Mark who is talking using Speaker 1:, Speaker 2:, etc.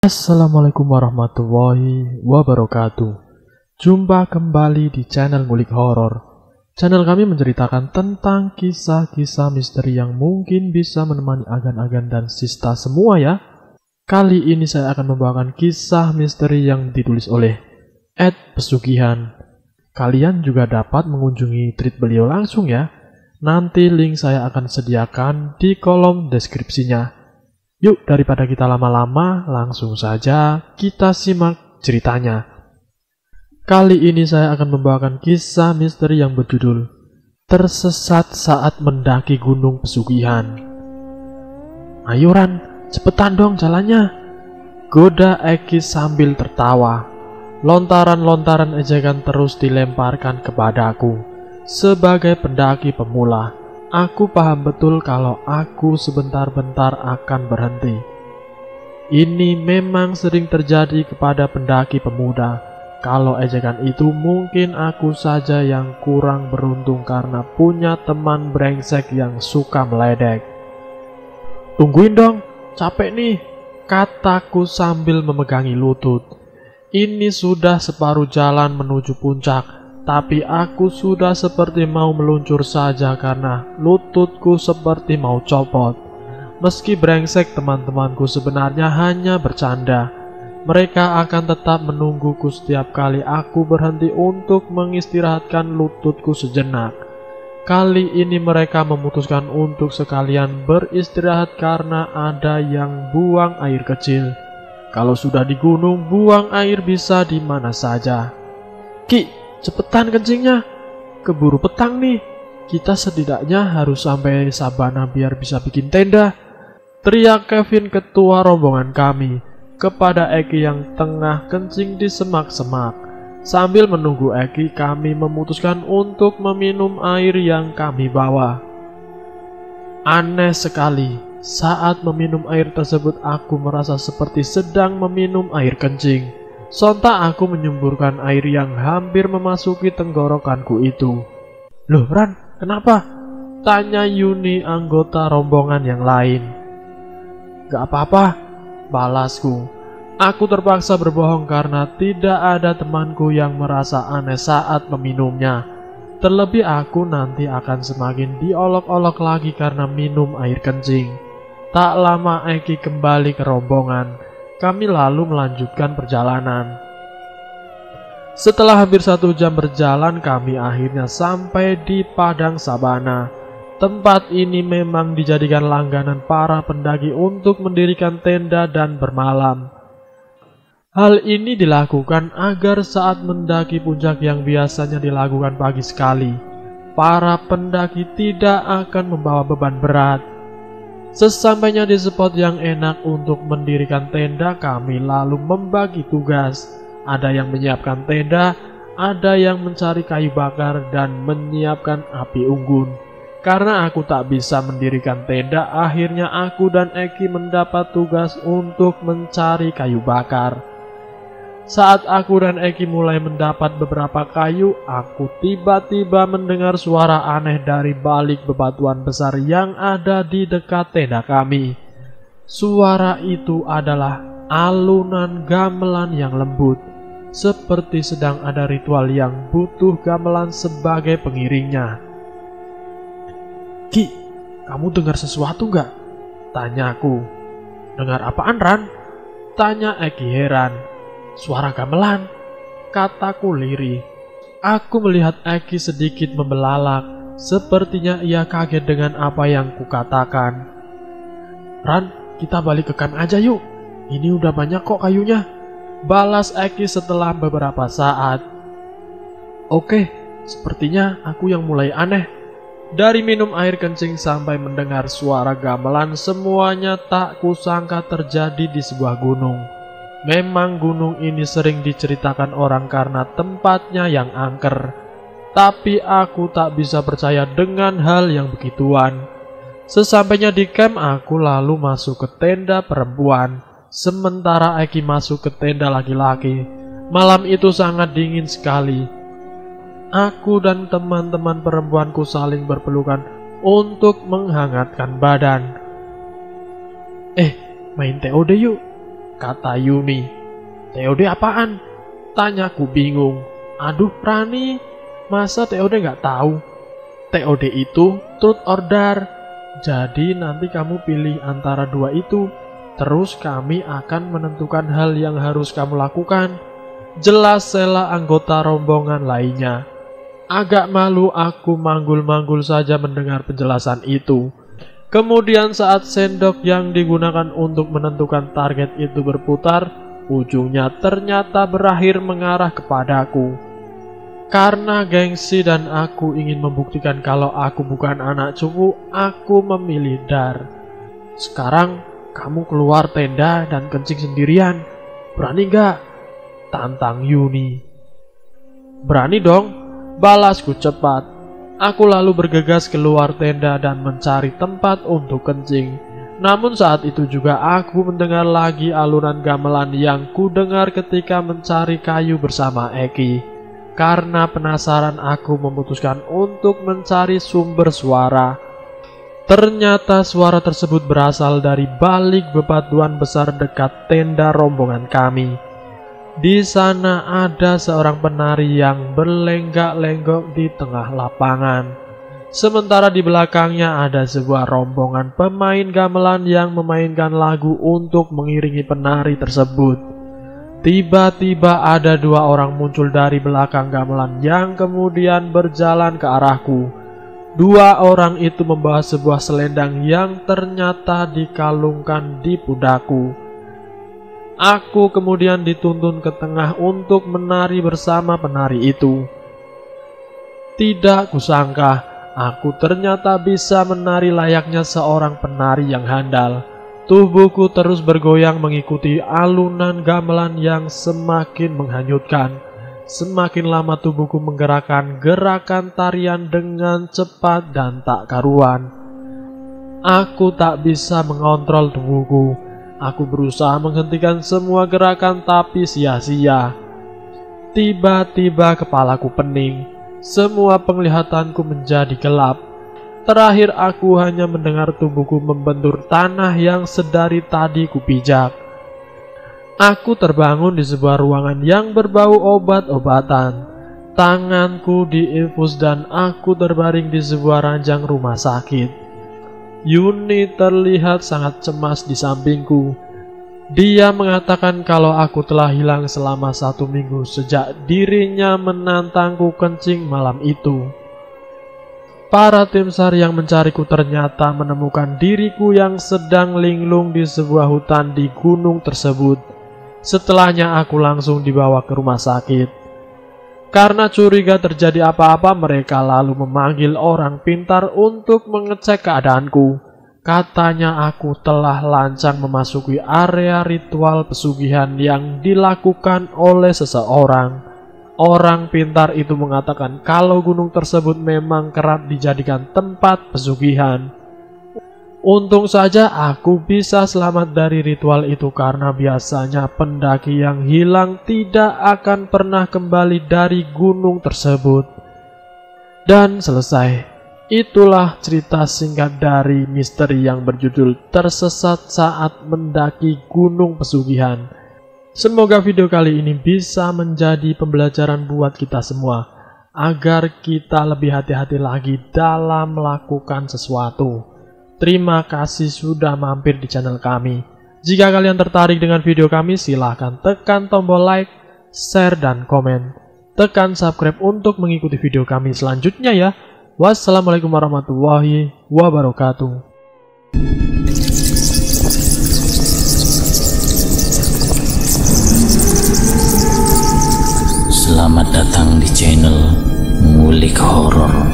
Speaker 1: Assalamualaikum warahmatullahi wabarakatuh. Jumpa kembali di channel Ngulik Horor. Channel kami menceritakan tentang kisah-kisah misteri yang mungkin bisa menemani agan-agan dan sista semua ya. Kali ini saya akan membawakan kisah misteri yang ditulis oleh Ed Pesugihan. Kalian juga dapat mengunjungi tweet beliau langsung ya. Nanti link saya akan sediakan di kolom deskripsinya. Yuk, daripada kita lama-lama, langsung saja kita simak ceritanya. Kali ini saya akan membawakan kisah misteri yang berjudul Tersesat Saat Mendaki Gunung Pesugihan. Ayo Ran, cepetan dong jalannya, goda Eki sambil tertawa. Lontaran-lontaran ejekan terus dilemparkan kepadaku. Sebagai pendaki pemula, aku paham betul kalau aku sebentar-bentar akan berhenti. Ini memang sering terjadi kepada pendaki pemuda. Kalau ejekan itu mungkin aku saja yang kurang beruntung karena punya teman brengsek yang suka meledek. Tungguin dong, capek nih, kataku sambil memegangi lutut. Ini sudah separuh jalan menuju puncak, tapi aku sudah seperti mau meluncur saja karena lututku seperti mau copot. Meski brengsek teman-temanku sebenarnya hanya bercanda. Mereka akan tetap menungguku setiap kali aku berhenti untuk mengistirahatkan lututku sejenak. Kali ini mereka memutuskan untuk sekalian beristirahat karena ada yang buang air kecil. Kalau sudah di gunung, buang air bisa di mana saja. Ki, cepetan kencingnya, keburu petang nih. Kita setidaknya harus sampai Sabana biar bisa bikin tenda, teriak Kevin, ketua rombongan kami, kepada Eki yang tengah kencing di semak-semak. Sambil menunggu Eki, kami memutuskan untuk meminum air yang kami bawa. Aneh sekali, saat meminum air tersebut aku merasa seperti sedang meminum air kencing. Sontak aku menyemburkan air yang hampir memasuki tenggorokanku itu. Loh Ran, kenapa? Tanya Yuni, anggota rombongan yang lain. Gak apa-apa, balasku. Aku terpaksa berbohong karena tidak ada temanku yang merasa aneh saat meminumnya. Terlebih aku nanti akan semakin diolok-olok lagi karena minum air kencing. Tak lama Eki kembali ke rombongan. Kami lalu melanjutkan perjalanan. Setelah hampir 1 jam berjalan, kami akhirnya sampai di Padang Sabana. Tempat ini memang dijadikan langganan para pendaki untuk mendirikan tenda dan bermalam. Hal ini dilakukan agar saat mendaki puncak yang biasanya dilakukan pagi sekali, para pendaki tidak akan membawa beban berat. Sesampainya di spot yang enak untuk mendirikan tenda, kami lalu membagi tugas. Ada yang menyiapkan tenda, ada yang mencari kayu bakar dan menyiapkan api unggun. Karena aku tak bisa mendirikan tenda, akhirnya aku dan Eki mendapat tugas untuk mencari kayu bakar. Saat aku dan Eki mulai mendapat beberapa kayu, aku tiba-tiba mendengar suara aneh dari balik bebatuan besar yang ada di dekat tenda kami. Suara itu adalah alunan gamelan yang lembut, seperti sedang ada ritual yang butuh gamelan sebagai pengiringnya. Ki, kamu dengar sesuatu nggak? Tanyaku. Dengar apaan Ran? Tanya Eki heran. Suara gamelan, kataku lirih. Aku melihat Eki sedikit membelalak. Sepertinya ia kaget dengan apa yang kukatakan. Ran, kita balik ke camp aja yuk. Ini udah banyak kok kayunya, balas Eki setelah beberapa saat. Oke, sepertinya aku yang mulai aneh. Dari minum air kencing sampai mendengar suara gamelan, semuanya tak kusangka terjadi di sebuah gunung. Memang gunung ini sering diceritakan orang karena tempatnya yang angker. Tapi aku tak bisa percaya dengan hal yang begituan. Sesampainya di camp, aku lalu masuk ke tenda perempuan, sementara Eki masuk ke tenda laki-laki. Malam itu sangat dingin sekali. Aku dan teman-teman perempuanku saling berpelukan untuk menghangatkan badan. Main TOD yuk, kata Yuni. TOD apaan? Tanyaku bingung. Aduh Rani, masa TOD nggak tahu? TOD itu truth or dare. Jadi nanti kamu pilih antara dua itu. Terus kami akan menentukan hal yang harus kamu lakukan. Jelas Sela anggota rombongan lainnya. Agak malu aku manggul-manggul saja mendengar penjelasan itu. Kemudian saat sendok yang digunakan untuk menentukan target itu berputar, ujungnya ternyata berakhir mengarah kepadaku. Karena gengsi dan aku ingin membuktikan kalau aku bukan anak cupu, aku memilih Dar. Sekarang kamu keluar tenda dan kencing sendirian. Berani gak? Tantang Yuni. Berani dong, balasku cepat. Aku lalu bergegas keluar tenda dan mencari tempat untuk kencing. Namun saat itu juga aku mendengar lagi alunan gamelan yang ku dengar ketika mencari kayu bersama Eki. Karena penasaran aku memutuskan untuk mencari sumber suara. Ternyata suara tersebut berasal dari balik bebatuan besar dekat tenda rombongan kami. Di sana ada seorang penari yang berlenggak-lenggok di tengah lapangan. Sementara di belakangnya ada sebuah rombongan pemain gamelan yang memainkan lagu untuk mengiringi penari tersebut. Tiba-tiba ada dua orang muncul dari belakang gamelan yang kemudian berjalan ke arahku. Dua orang itu membawa sebuah selendang yang ternyata dikalungkan di pundakku. Aku kemudian dituntun ke tengah untuk menari bersama penari itu. Tidak kusangka, aku ternyata bisa menari layaknya seorang penari yang handal. Tubuhku terus bergoyang mengikuti alunan gamelan yang semakin menghanyutkan. Semakin lama tubuhku menggerakkan gerakan tarian dengan cepat dan tak karuan. Aku tak bisa mengontrol tubuhku. Aku berusaha menghentikan semua gerakan tapi sia-sia. Tiba-tiba kepalaku pening. Semua penglihatanku menjadi gelap. Terakhir aku hanya mendengar tubuhku membentur tanah yang sedari tadi kupijak. Aku terbangun di sebuah ruangan yang berbau obat-obatan. Tanganku diinfus dan aku terbaring di sebuah ranjang rumah sakit. Yuni terlihat sangat cemas di sampingku. Dia mengatakan kalau aku telah hilang selama 1 minggu sejak dirinya menantangku kencing malam itu. Para tim SAR yang mencariku ternyata menemukan diriku yang sedang linglung di sebuah hutan di gunung tersebut. Setelahnya aku langsung dibawa ke rumah sakit. Karena curiga terjadi apa-apa, mereka lalu memanggil orang pintar untuk mengecek keadaanku. Katanya aku telah lancang memasuki area ritual pesugihan yang dilakukan oleh seseorang. Orang pintar itu mengatakan kalau gunung tersebut memang kerap dijadikan tempat pesugihan. Untung saja aku bisa selamat dari ritual itu karena biasanya pendaki yang hilang tidak akan pernah kembali dari gunung tersebut. Dan selesai. Itulah cerita singkat dari misteri yang berjudul Tersesat Saat Mendaki Gunung Pesugihan. Semoga video kali ini bisa menjadi pembelajaran buat kita semua agar kita lebih hati-hati lagi dalam melakukan sesuatu. Terima kasih sudah mampir di channel kami. Jika kalian tertarik dengan video kami, silahkan tekan tombol like, share, dan komen. Tekan subscribe untuk mengikuti video kami selanjutnya ya. Wassalamualaikum warahmatullahi wabarakatuh.
Speaker 2: Selamat datang di channel Ngulik Horor.